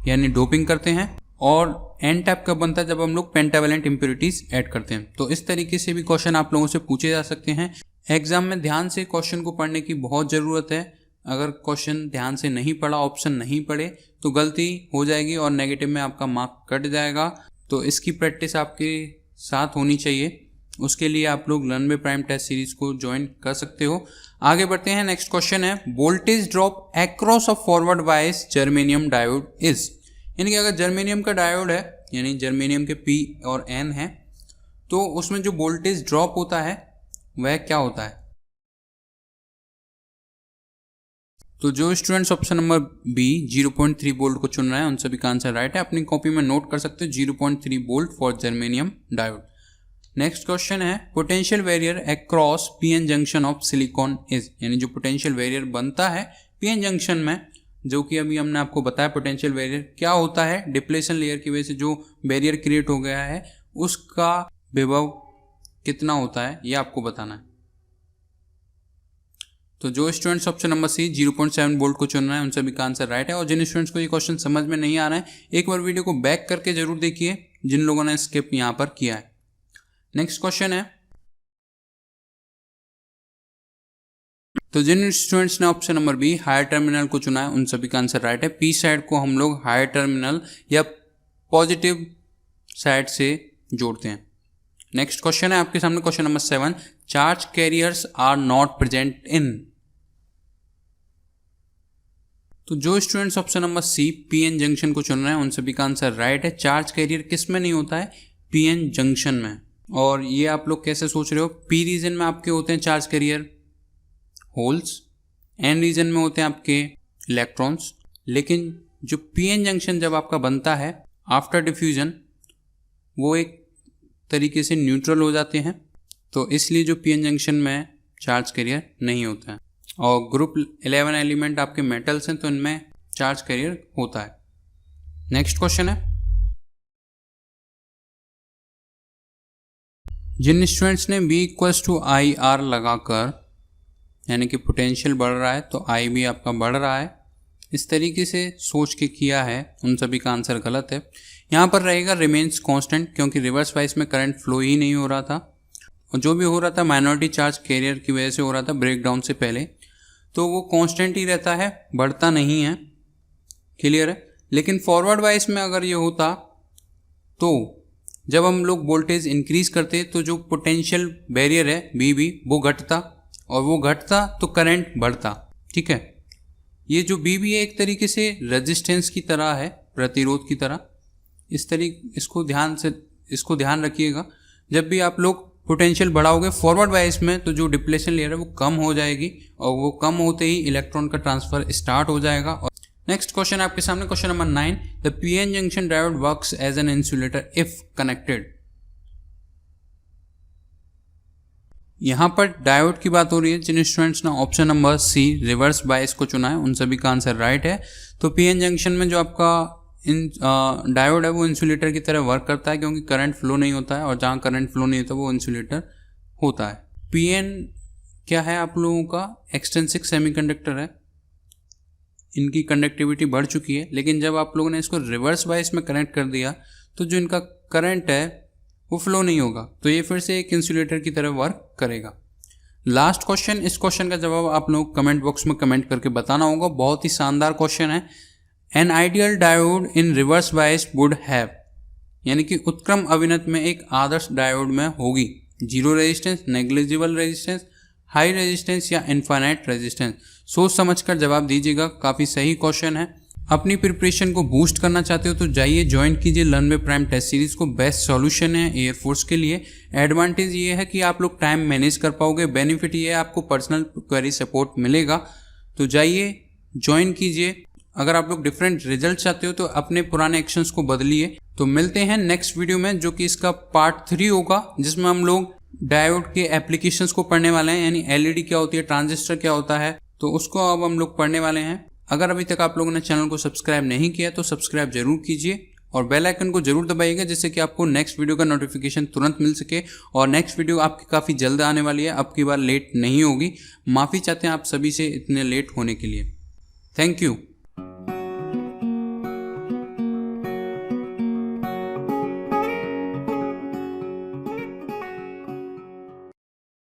यानी डोपिंग करते हैं। और एन टाइप कब बनता है? जब हम लोग पेंटावेलेंट इम्प्योरिटीज ऐड करते हैं। तो इस तरीके से भी क्वेश्चन आप लोगों से पूछे जा सकते हैं। एग्जाम में ध्यान से क्वेश्चन को पढ़ने की बहुत ज़रूरत है। अगर क्वेश्चन ध्यान से नहीं पढ़ा, ऑप्शन नहीं पढ़े तो गलती हो जाएगी और नेगेटिव में आपका मार्क कट जाएगा। तो इसकी प्रैक्टिस आपके साथ होनी चाहिए। उसके लिए आप लोग learn with prime test series को ज्वाइन कर सकते हो। आगे बढ़ते हैं। नेक्स्ट क्वेश्चन है voltage drop across a forward bias germanium diode is, यानी कि अगर जर्मेनियम का डायोड है, यानी जर्मेनियम के पी और एन है, तो उसमें जो वोल्टेज ड्रॉप होता है वह क्या होता है? तो जो students option number B 0.3 volt को चुन रहे हैं उन सभी का आंसर राइट है। अपनी कॉपी में नोट कर सकते हो 0.3 volt for germanium diode. Next question है potential barrier across PN junction of silicon is, यानी जो पोटेंशियल वेरियर बनता है पीएन जंक्शन में, जो कि अभी हमने आपको बताया पोटेंशियल वेरियर क्या होता है, डिप्लेशन लेयर की वजह से जो बैरियर क्रिएट हो गया है उसका विभव कितना होता है ये आपको बताना है। तो जो students option number C 0.7 volt को चुन रहे हैं उन सभी का आंसर राइट है। और जिन स्टूडेंट्स को ये क्वेश्चन समझ में नहीं आ रहा है एक बार वीडियो को बैक करके जरूर देखिए, जिन लोगों ने स्किप यहाँ पर किया है। नेक्स्ट क्वेश्चन है, तो जिन स्टूडेंट्स ने option number B higher terminal को चुना है उन सभी का आंसर राइट है। पी साइड को हम लोग हायर टर्मिनल या पॉजिटिव साइड से जोड़ते हैं। नेक्स्ट क्वेश्चन है आपके सामने question number 7, charge carriers are not present in. तो जो students option number C PN junction को चुन रहे हैं उन सभी का आंसर राइट है। चार्ज कैरियर किस में नहीं होता है, पीएन जंक्शन में। और ये आप लोग कैसे सोच रहे हो, पी रीजन में आपके होते हैं charge carrier holes, N region में होते हैं आपके इलेक्ट्रॉन्स, लेकिन जो पीएन जंक्शन जब आपका बनता है आफ्टर डिफ्यूजन वो एक तरीके से न्यूट्रल हो जाते हैं, तो इसलिए जो पीएन जंक्शन में चार्ज कैरियर नहीं होता है। और ग्रुप 11 एलिमेंट आपके मेटल्स हैं तो इनमें चार्ज कैरियर होता है। नेक्स्ट क्वेश्चन है, जिन स्टूडेंट्स ने B = IR लगाकर, यानी कि पोटेंशियल बढ़ रहा है तो I भी आपका बढ़ रहा है, इस तरीके से सोच के किया है उन सभी का आंसर गलत है। यहाँ पर रहेगा रिमेन्स कांस्टेंट, क्योंकि रिवर्स वाइस में करंट फ्लो ही नहीं हो रहा था और जो भी हो रहा था माइनॉरिटी चार्ज कैरियर की वजह से हो रहा था ब्रेकडाउन से पहले, तो वो कांस्टेंट ही रहता है, बढ़ता नहीं है। क्लियर है। लेकिन फॉरवर्ड वाइस में अगर ये होता तो जब हम लोग वोल्टेज इंक्रीज करते तो जो पोटेंशियल बैरियर है BB वो घटता, और वो घटता तो करंट बढ़ता। ठीक है, ये जो BB है एक तरीके से रेजिस्टेंस की तरह है, प्रतिरोध की तरह। इसको ध्यान रखिएगा। जब भी आप लोग पोटेंशियल बढ़ाओगे फॉरवर्ड वाइस में तो जो डिप्लेशन लेयर है वो कम हो जाएगी, और वो कम होते ही इलेक्ट्रॉन का ट्रांसफर स्टार्ट हो जाएगा। और नेक्स्ट क्वेश्चन आपके सामने question number 9, the PN junction diode works as an insulator if connected. यहाँ पर डायोड की बात हो रही है। जिन स्टूडेंट्स ने option number C reverse bias को चुना है उन सभी का आंसर राइट है। तो पीएन जंक्शन में जो आपका डायोड है वो इंसुलेटर की तरह वर्क करता है, क्योंकि करंट फ्लो नहीं होता है, और जहाँ करंट फ्लो नहीं होता वो इंसुलेटर होता है। पीएन क्या है आप लोगों का, एक्सट्रिंसिक सेमीकंडक्टर है, इनकी कंडक्टिविटी बढ़ चुकी है। लेकिन जब आप लोगों ने इसको रिवर्स बायस में कनेक्ट कर दिया तो जो इनका करंट है वो फ्लो नहीं होगा, तो ये फिर से एक इंसुलेटर की तरह वर्क करेगा। लास्ट क्वेश्चन, इस क्वेश्चन का जवाब आप लोग कमेंट बॉक्स में कमेंट करके बताना होगा। बहुत ही शानदार क्वेश्चन है। An ideal diode in reverse bias would have, यानी कि उत्क्रम अविनत में एक आदर्श डायोड में होगी zero resistance, negligible resistance, high resistance या इनफाइनाइट रेजिस्टेंस। सोच समझकर जवाब दीजिएगा, काफ़ी सही क्वेश्चन है। अपनी प्रिपरेशन को बूस्ट करना चाहते हो तो जाइए ज्वाइन कीजिए learn by prime test series को। बेस्ट सॉल्यूशन है एयरफोर्स के लिए। एडवांटेज ये है कि आप लोग टाइम मैनेज कर पाओगे, बेनिफिट ये है आपको पर्सनल क्वेरी सपोर्ट मिलेगा। तो जाइए ज्वाइन कीजिए। अगर आप लोग डिफरेंट रिजल्ट चाहते हो तो अपने पुराने एक्शंस को बदलिए। तो मिलते हैं नेक्स्ट वीडियो में, जो कि इसका पार्ट 3 होगा, जिसमें हम लोग डायोड के एप्लीकेशंस को पढ़ने वाले हैं, यानी एलईडी क्या होती है, ट्रांजिस्टर क्या होता है, तो उसको अब हम लोग पढ़ने वाले हैं। अगर अभी तक आप लोगों ने चैनल को सब्सक्राइब नहीं किया तो सब्सक्राइब जरूर कीजिए और बेल आइकन को जरूर दबाइएगा, जिससे कि आपको नेक्स्ट वीडियो का नोटिफिकेशन तुरंत मिल सके। और नेक्स्ट वीडियो आपकी काफ़ी जल्द आने वाली है, अब की बार लेट नहीं होगी। माफ़ी चाहते हैं आप सभी से इतने लेट होने के लिए। Thank you.